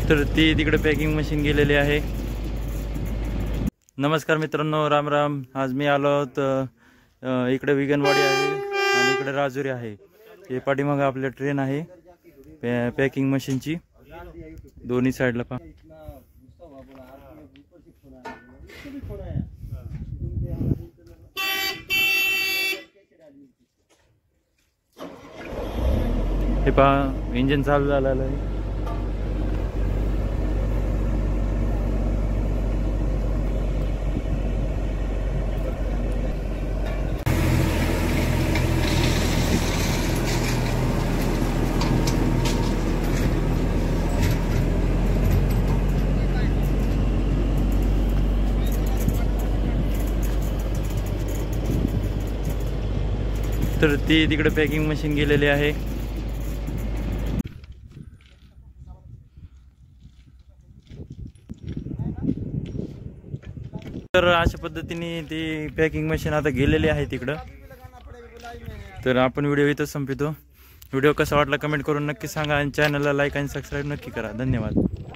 तर ती तिकडे पॅकिंग मशीन गेलेली आहे। नमस्कार मित्रांनो, राम राम। आज मी आलो तर इकडे विगनवाडी आहे आणि इकडे राजुरी आहे। हे पाठीमागे आपल्या ट्रेन आहे पॅकिंग मशीनची, दोन्ही साइडला पहा। हे पहा, इंजिन चालू झालेलं आहे। तर ती तिकडे पॅकिंग मशीन गेलेली आहे। तर अशा पद्धतीने ती पॅकिंग मशीन आता गेलेली आहे तिकडं। तर आपण व्हिडिओ इथं संपवतो। व्हिडिओ कसा वाटला कमेंट करून नक्की सांगा आणि चॅनलला लाईक आणि सबस्क्राईब नक्की करा। धन्यवाद।